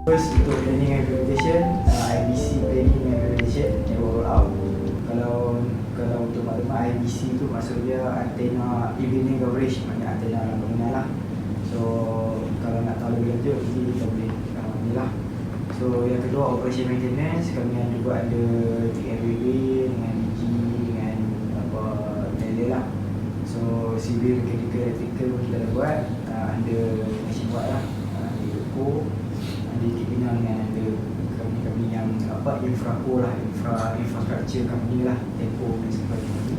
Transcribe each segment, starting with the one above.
First untuk planning and implementation, IBC planning and implementation yang roll out. Kalau untuk maklumat, IBC tu maksud dia antena evening coverage, maknanya antena bangunan lah. So kalau nak tahu lebih lanjut nanti kita boleh ni lah. So yang kedua, operation maintenance, kami juga ada TMWB dengan DG dengan apa lain lah. So civil, mechanical, electrical pun kita dah buat, ada nationwide lah, ada Yoko, ada Kipinang dengan ada kami yang apa infraco lah, infrastructure company lah, Tempo dan sebagainya.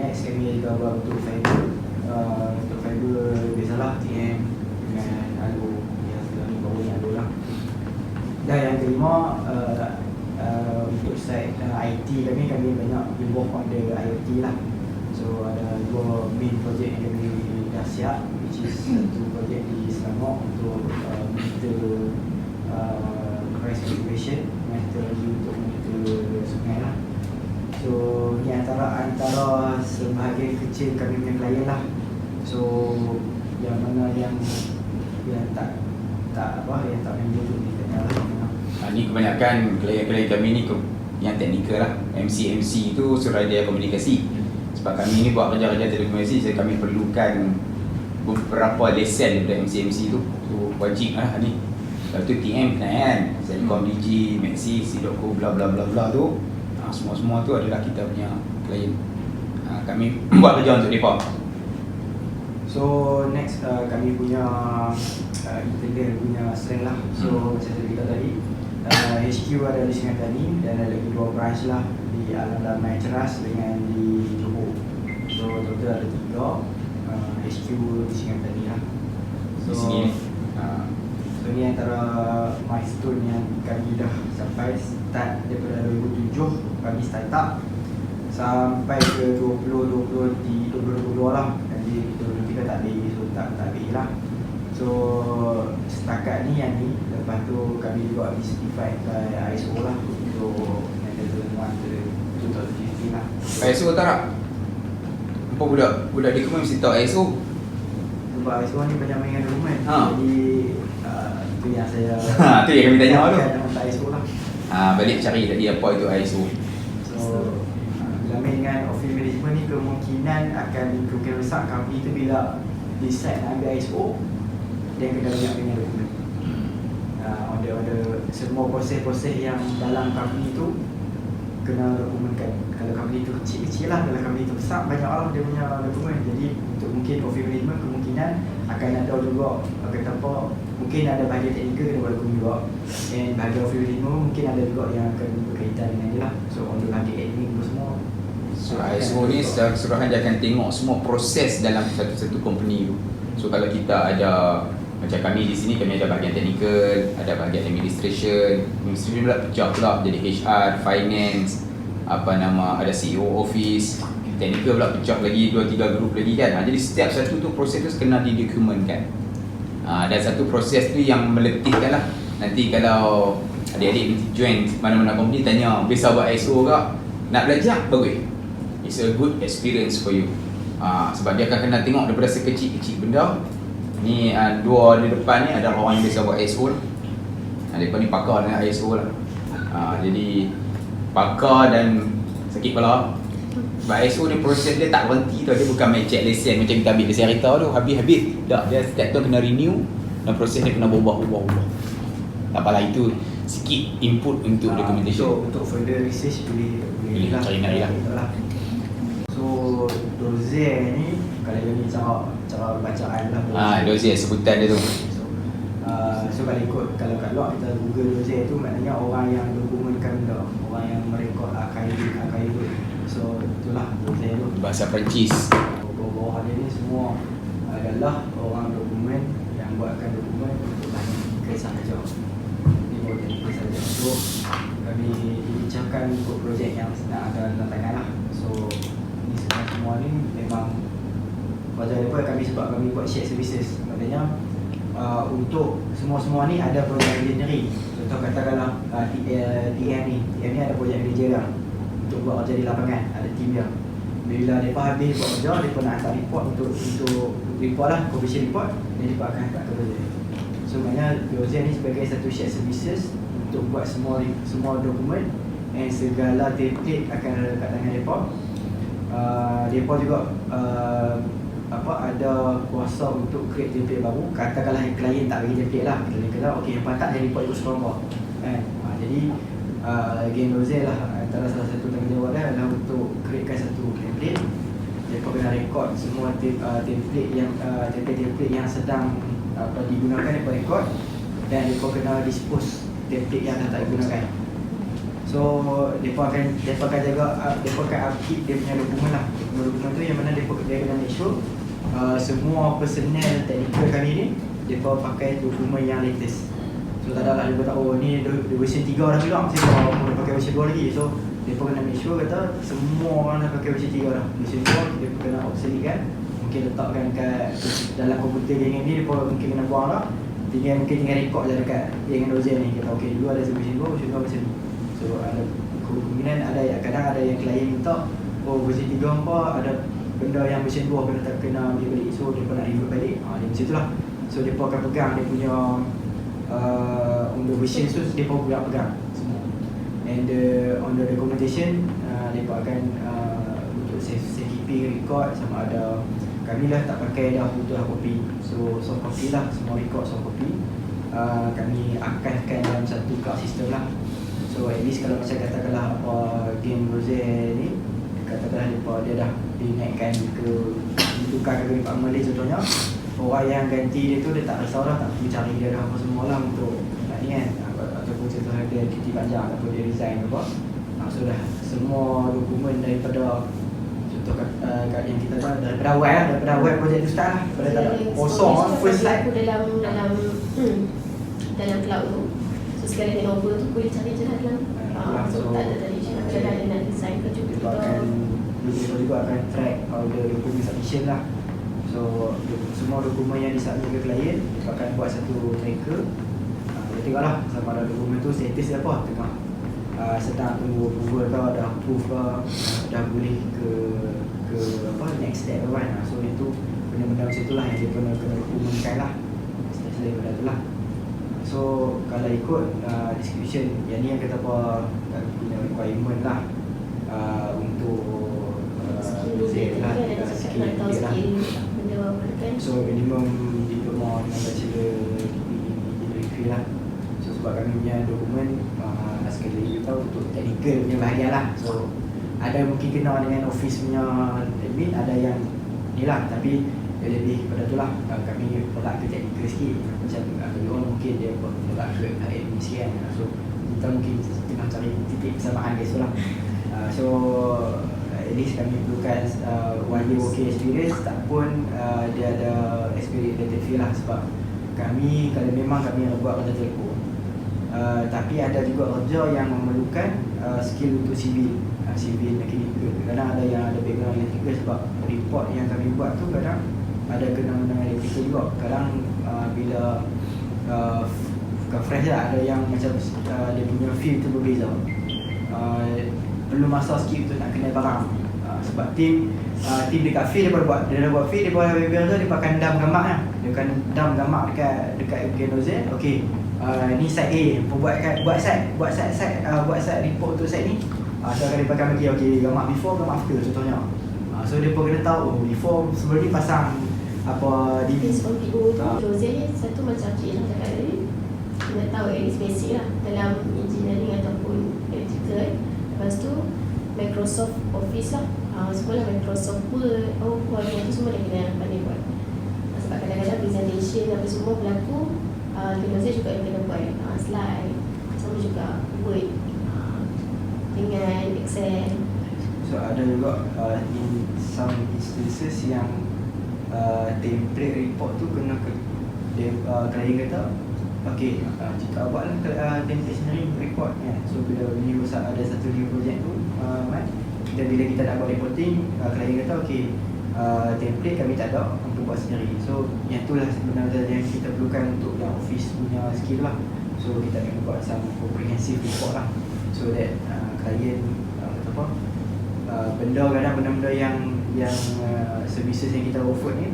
Next kami juga buat untuk fiber, untuk fiber biasalah TM dengan Alo yang sekarang ni baru yang Alo lah. Dan yang kelima, untuk side IT kami banyak involve on the IoT lah. So ada dua main project yang kami dah siap, which is satu projek di Selangor untuk monitor price calculation, monitor untuk monitor sungai lah. So ni antara sebahagian kecil kami punya klien lah. So yang mana yang tak memang tu kita lah. Ni kebanyakan klien-klien kami ni yang teknikal lah. MC tu suradia komunikasi. Sebab kami ni buat kerja-kerja telekomunikasi, jadi kami perlukan beberapa lesen daripada MC tu. So wajib lah ni. Lepas tu TM kena kan, Celcom, DG, Maxi, Sidoko, bla bla bla bla tu, semua-semua tu adalah kita punya klien. Kami buat kerja untuk mereka. So next kami punya internal punya strength lah. So macam saya beritahu tadi, HQ ada di Singatani dan ada lagi 2 branch lah, di Alam Damai Ceras dengan di Johor. So total ada 3 HQ di Singatani lah. So di sini ni. So ni antara milestone yang kami dah sampai, start daripada 2007 kami start up sampai ke 2022 lah. Jadi 2023 tak ada, so tak ada lah. So setakat ni yang ni, lepas tu kami juga certified by ISO lah untuk maintenance ke 2015 lah. ISO tak? Apa budak di komen mesti tahu ISO. Sebab ISO ni banyak mainkan dokumen. Jadi itu yang saya tu yang kami tanya tu. Untuk ISO lah. Balik cari tadi apa itu ISO. So bila main dengan office management ni, kemungkinan besar company tu bila decide nak ambil ISO, dia kena banyak punya dokumen. Ada semua proses-proses yang dalam company tu kena dokumenkan. Kalau company tu kecil-kecil lah, kalau company tu besar, banyak orang dia punya dokumen. Jadi untuk mungkin office management kemungkinan akan ada juga kata apa, mungkin ada bahagian teknikal kena buat dokumen juga, dan bahagian office management mungkin ada juga yang akan berkaitan dengan dia lah. So untuk bahagian admin tu semua. So ISO ni secara keseluruhan dia akan tengok semua proses dalam satu company tu. So kalau kita ada, macam kami di sini, kami ada bahagian teknikal, ada bahagian administration pula pecah pula jadi HR, finance, ada CEO office, teknikal pula pecah lagi 2-3 grup lagi kan. Jadi setiap satu tu proses tu kena didokumentkan. Dan satu proses tu yang meletihkan lah. Nanti kalau adik-adik join mana-mana company tanya, biasa buat ISO ke? Nak belajar? Bagus. It's a good experience for you. Sebab dia akan kena tengok daripada sekecil-kecil benda. Ni dua di depan ni ada orang yang biasa buat ISO lah. Mereka ni pakar dengan ISO lah. Jadi pakar dan sakit kepala. Sebab ISO ni proses dia tak berhenti tu. Dia bukan main check lesen macam kita ambil lesen kereta tu habis-habis. Tak, dia setiap tu kena renew dan proses dia kena berubah. Tak apalah, itu sikit input untuk documentation. Untuk further research boleh cari nak lah. So dossier ni, kalau ni cara bacaan lah. Dossier sebutan dia tu. So kalau ikut, kalau kat luar kita Google dossier tu, maknanya orang yang dokumenkan benda, orang yang merekod archive. So itulah dossier tu. Bahasa Perancis. Bawah dia ni semua adalah orang dokumen yang buatkan dokumen untuk bahan sahaja. Ini bahagian sahaja. So kami dibincangkan untuk projek yang sedang ada dalam tangan lah. So ni semua ni memang pada lepas sebab kami buat shared services, maknanya untuk semua ni ada projek engineering. Contoh katakanlah TM ni ada projek manager lah untuk buat kerja di lapangan, ada tim dia. Bila mereka habis buat kerja, mereka nak hantar report untuk report lah, commission report, dan mereka akan hantar ke projek. So So maknanya Yozen ni sebagai satu shared services untuk buat semua dokumen and segala template akan ada dekat tangan mereka. Mereka juga ada kuasa untuk create template baru. Katakanlah klien tak bagi template lah, klien kata okey yang patut jadi report ikut sekolah kan. Jadi Game Yozen lah antara salah satu tanggungjawab dia adalah untuk createkan satu template. Mereka kena rekod semua template yang sedang digunakan, mereka rekod, dan mereka kena dispose template yang tak digunakan. So mereka akan jaga, mereka akan upkeep dia punya dokumen lah. Dokumen tu yang mana mereka kena make sure semua personel teknikal kami ni mereka pakai dokumen yang latest. So tak adalah mereka tahu ni version 3 dah bilang, saya mau pakai version 2 lagi. So mereka kena make sure kata semua orang dah pakai version 3 dah. Version 2 mereka kena obsolete kan, mungkin letakkan kat dalam komputer geng ni, mereka mungkin kena buang lah. Tinggal rekod je dekat geng dozen ni, kata okey dulu ada version 2, version 2 macam ni. So ada kemungkinan kadang ada yang klien minta version 3 apa, ada benda yang version 2 kena ambil balik. So dia nak revert balik, dia macam itulah. So dia akan pegang dia punya untuk version tu, dia pun pegang semua. And on the documentation, mereka akan untuk safekeeping record, sama ada kami lah tak pakai dah butuh hard copy. So soft copy lah, semua record soft copy kami archivekan dalam satu cloud system lah. So at least kalau macam katakanlah game Rose ni, katakanlah dia dah dinaikkan ditukar ke department lain contohnya, orang yang ganti dia tu dia tak risau dah, tak perlu cari dia dah apa semua lah untuk nak ni kan, ataupun contohnya dia cuti panjang ataupun dia resign ke apa. So dah semua dokumen daripada contoh yang kita tahu daripada awal projek tu start lah, daripada tak ada kosong first slide dalam cloud tu. So sekali handover tu boleh cari je lah dalam so tak ada tadi macam ada nak design ke juga kita juga akan track the dokumen submission lah. So semua dokumen yang disubmit ke klien, kita akan buat satu tracker. Kita tengoklah sama ada dokumen tu status dia apa, tengok sedang tunggu approval ke, dah approve ke, dah boleh ke apa next step kan. So itu benda-benda macam itulah yang dia kena dokumenkan lah selain daripada tu lah. So kalau ikut description yang ni yang kata apa punya requirement lah untuk skill dia lah, skill benda apa kan. So minimum diploma dengan bachelor degree lah. So sebab kami punya dokumen sekali lagi tahu untuk technical punya bahagian lah. So ada mungkin kena dengan office punya admin, ada yang ni lah, tapi lebih kepada tu lah. Kami pelak ke technical sikit, macam bagi orang mungkin dia pelak ke admin sikit kan. So kita mungkin tengah cari titik persamaan guys lah. So at least kami perlukan 1 year working experience, tak pun dia ada experience related field lah. Sebab kami kalau memang kami nak buat kerja telco, tapi ada juga kerja yang memerlukan skill untuk civil mechanical. Kadang ada yang ada background electrical, sebab report yang kami buat tu kadang ada kena dengan electrical juga. Kadang bila bukan fresh lah, ada yang macam dia punya field tu berbeza, perlu masa sikit untuk nak kenal barang. Sebab tim dekat field dia dah buat field, dia buat beberapa dia akan dam gambar kan. Dia akan dam gambar dekat Genozen. Okey, ni site A, buat site report untuk site ni. So akan dipakai bagi okey gambar before, gambar after contohnya. So dia pun kena tahu before sebelum ni pasang apa di PO tu. Jose ni satu macam cik lah cakap tadi, kena tahu at least basic lah dalam engineering ataupun electrical. Lepas tu Microsoft Office lah, sekolah Microsoft Word, PowerPoint tu semua dia kena pandai buat. Sebab kadang-kadang presentation apa semua berlaku, Jose juga yang kena buat slide, sama juga Word dengan Excel. So ada juga in some instances yang template report tu kena klien kata okey, kita buatlah template engineering report kan. So bila new ada satu new project tu dan bila kita nak buat reporting, klien kata okey, template kami tak ada untuk buat sendiri. So yang tu lah sebenarnya yang kita perlukan untuk yang office punya skill lah. So kita akan buat some comprehensive report lah, so that klien kata apa, benda-benda yang services yang kita offer ni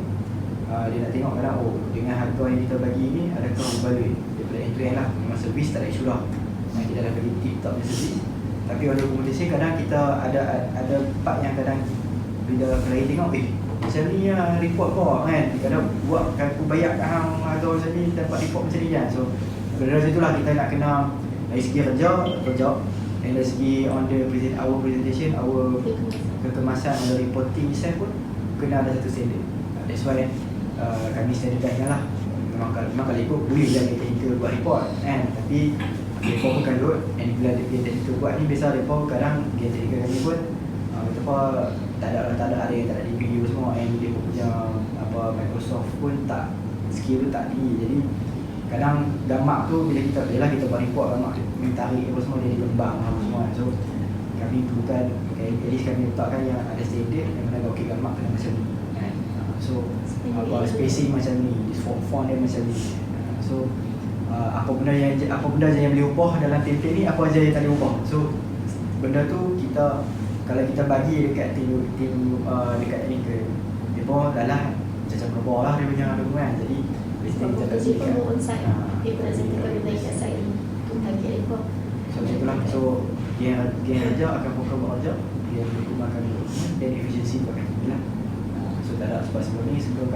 dia nak tengok kadang dengan harga yang kita bagi ni adakah berbaloi daripada end-to-end lah. Memang servis tak ada isu lah, kita dah bagi tip-top punya servis. Tapi on documentation kadang kita ada part yang kadang bila klien tengok macam ni report kau kan, kadang buat aku bayar kat hang harga macam ni dapat report macam ni kan. So dari situ lah kita nak kena dari segi kerja, dan dari segi on the our presentation, our kekemasan, on the reporting itself pun kena ada satu standard. That's why kami standardise lah. Memang kalau ikut boleh je technical buat report kan, tapi report bukan load. And bila dia technical buat ni, biasa report kadang dia technical kami pun kata apa tak ada yang tak ada DPU semua, and dia pun punya Microsoft pun tak, skill tu tak tinggi. Jadi kadang gambar tu bila kita buat report, gambar tarik apa semua dia dikembang apa semua. So kami bukan, at least kami letakkan yang ada standard yang mana okey gambar kena macam ni kan. So spacing macam ni, font dia macam ni. So apa benda yang boleh ubah dalam template ni, apa aja yang tak boleh ubah. So benda tu kita, kalau kita bagi dekat tim dekat technical, dia pun dah lah macam berubah lah dia punya dokumen. Jadi kita kasi dekat on-site, dia pernah sertakan kita dekat site ni untuk target report. So macam itulah. So dia kerja akan fokus buat kerja, dia menggunakan dan efisiensi buat kami lah. So tak ada, sebab sebelum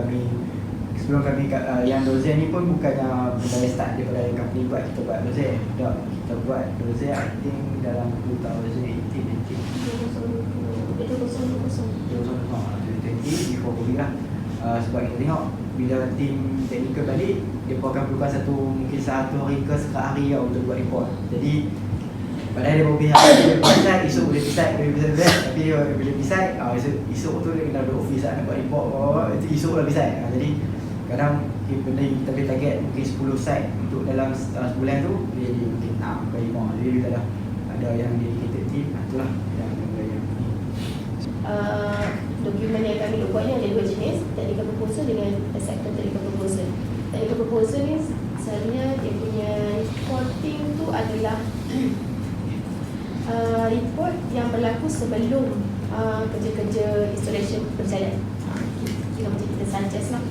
kami yang dozen ni pun bukannya benda start daripada company buat, kita buat dozen. Tak, kita buat dozen I think dalam 2018 before COVID lah. Sebab kita tengok bila tim technical balik, dia pun akan perlukan mungkin satu hari ke sekali lah untuk buat report. Jadi padahal dia berpihak, dia pisah, esok boleh pisah, tapi bila pisah, esok tu dia kena ada office nak buat report, esok dah pisah. Jadi kadang benda yang kita boleh target mungkin 10 site untuk dalam sebulan tu, dia jadi mungkin 6 ke 5. Jadi kita dah ada yang dedicated team, itulah yang ni. Dokumen yang kami buat ni ada dua jenis, technical proposal dengan acceptance technical proposal. Technical proposal ni selalunya dia punya reporting tu adalah report yang berlaku sebelum kerja-kerja installation berjalan. Kira macam kita suggest lah,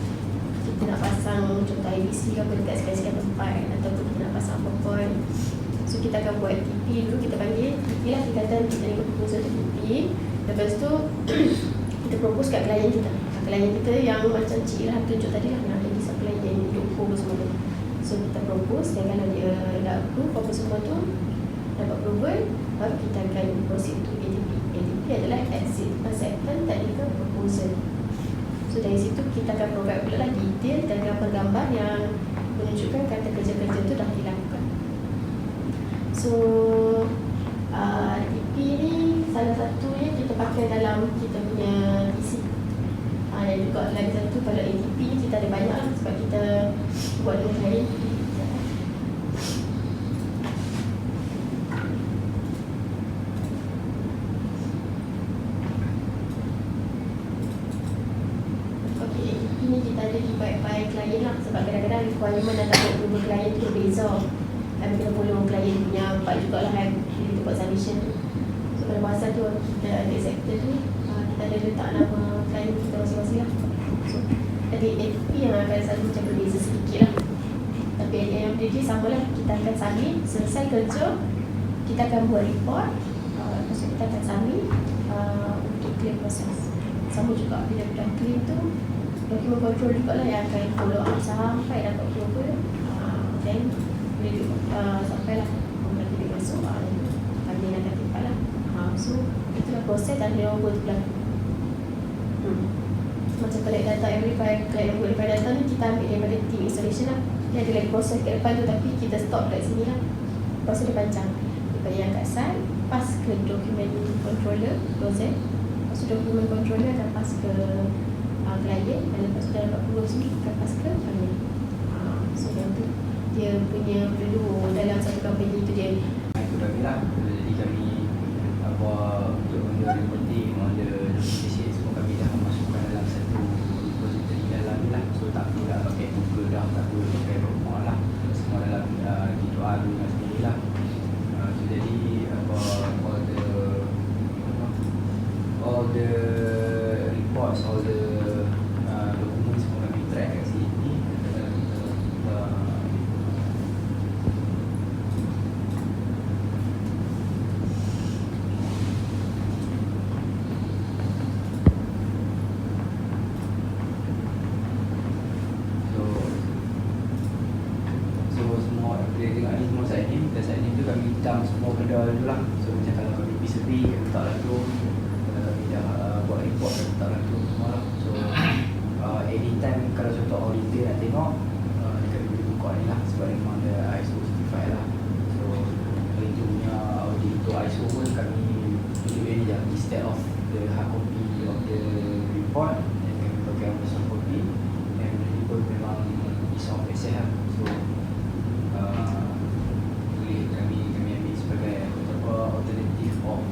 kita nak pasang contoh IBC ke apa dekat sekian-sekian tempat, ataupun kita nak pasang apa-apa. So kita akan buat TP dulu, kita panggil TP lah, tingkatan technical proposal tu TP. Lepas tu kita propose kat klien kita. Klien kita yang macam Cik Ilham tunjuk tadi lah, nak jadi supply yang dukung semua tu. So kita propose, dan kalau dia dah approve apa semua tu, dapat approval, baru kita akan proceed to ATP. ATP adalah Acceptance Technical Proposal. So dari situ kita akan provide pula lah detail dan gambar-gambar yang menunjukkan kata kerja-kerja tu dah dilakukan. So TP ni salah satunya kita pakai dalam kita punya PC. Dan juga lagi satu, kalau ATP ni kita ada banyak lah, sebab kita buat dengan klien. Okay, ATP ni kita ada divide by klien lah, sebab kadang-kadang requirement dan target approval klien tu berbeza. Kami kena follow klien punya part jugalah kan, bila kita buat submission tu. So pada masa tu kita ada acceptor tu, kita ada letak nama klien kita masing-masing lah. So tadi ATP yang akan selalu macam berbeza sedikit lah, tapi yang dia sama lah. Kita akan submit, selesai kerja kita akan buat report, lepas tu kita akan submit untuk claim proses. Sama juga bila dah claim tu, document control juga lah yang akan follow up sampai dapat approval. Then sampailah berarti dia masuk, kami akan timpat lah. So itulah proses dan handover tu berlaku. Macam collect data, verify data ni kita ambil daripada team installation lah. Dia ada lagi proses kat depan tu, tapi kita stop kat sini lah. Proses dia panjang, daripada yang kat site pass ke document controller proses, lepas tu document controller akan pass ke klien, dan lepas tu dah dapat approve sini akan pass ke kami. So yang tu dia punya perlu dalam satu company tu dia. Itu dah lah. Jadi kami untuk reporting, documentation semua kami dah masukkan dalam satu repository dalam ni lah. So tak perlu dah pakai Google dah, tak perlu pakai Dropbox lah. Semua dalam D2R dengan sendiri lah. So jadi all the reports, all the documents semua kami track Dia tengok ni semua side name, dan side name tu kami hitam semua benda dulu lah. So macam kalau kami pergi sepi, kami letaklah tu. Kalau kami dah buat report, kami letaklah tu semua lah. So anytime kalau contoh auditor nak tengok, kami boleh buka ni lah, sebab memang ada ISO certified lah. So kalau itu punya audit untuk ISO pun kami tunjuk dia ni je, instead of the hard copy of the report, dan kami pakai soft copy, dan benda ni pun memang is of access lah. So boleh kami ambil sebagai alternatif of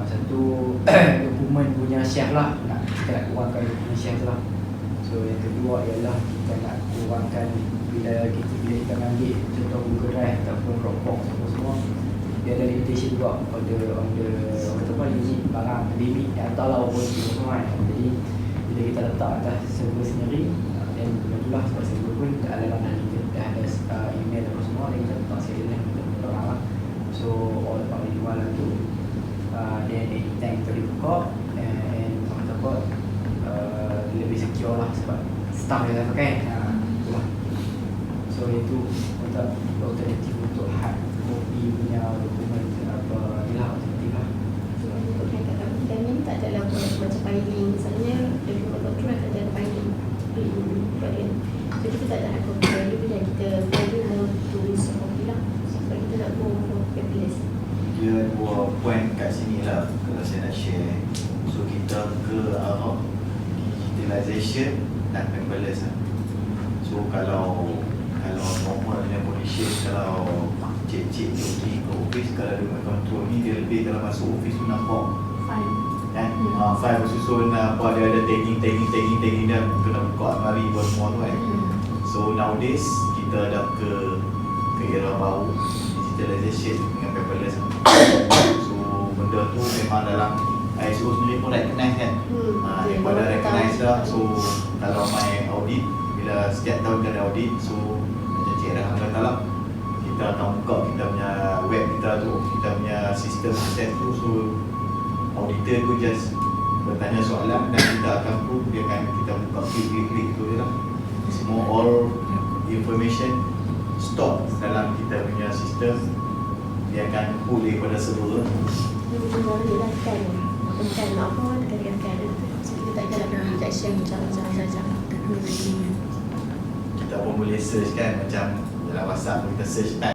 satu dokumen punya chef lah, kita nak kurangkan dokumen chef tu lah. So yang kedua ialah kita nak kurangkan bila kita ambil contoh Google Drive ataupun Dropbox apa semua, dia ada limitation juga on the limit barang, limit ataulah apa semua kan. Jadi bila kita letak atas server sendiri, dan itulah sebab server pun dah ada dalam kita dah ada email apa semua, dan kita letak serial untuk orang lah. So all about di luar lah tu, then anytime kita boleh buka, and orang dapat lebih secure lah sebab staff yang dah pakai. Itulah. So itu untuk alternatif untuk hard copy punya dokumen apa ni lah, alternatif lah. So untuk peringkat kita ni tak ada lah macam filing. Misalnya dokumen kontrol akan ada filing bagian. So kita tak ada hard copy lagi, dan kita perlu more to soft copy lah. Sebab kita nak go for paperless. Dia dua point kat sini lah kalau saya nak share. So kita ke arah digitalization dan paperless lah. So kalau normalnya position, kalau cik-cik pergi ke office, kalau dia control ni dia lebih, kalau masuk office tu nampak Fine. kan, file bersusun apa, dia ada tagging dia kena buka almari buat semua tu kan. So nowadays kita dah ke era baru, digitalization dengan paperless. So benda tu memang dalam ISO sendiri pun recognize kan. Dia pun dah recognize dah. So kalau main audit, bila setiap tahun kita ada audit, so macam Cik Rahman kata lah, kita akan buka kita punya web kita tu, kita punya sistem access tu. So auditor tu just bertanya soalan dan kita akan prove, dia akan kita buka klik tu je lah. Semua all information stock dalam kita punya sistem, dia akan pull daripada server. Dia bukan boleh lah kan. Bukan apa, dekat-dekat. So kita tak ada nak rejection macam teknologi. Kita pun boleh search kan, macam dalam WhatsApp kita search type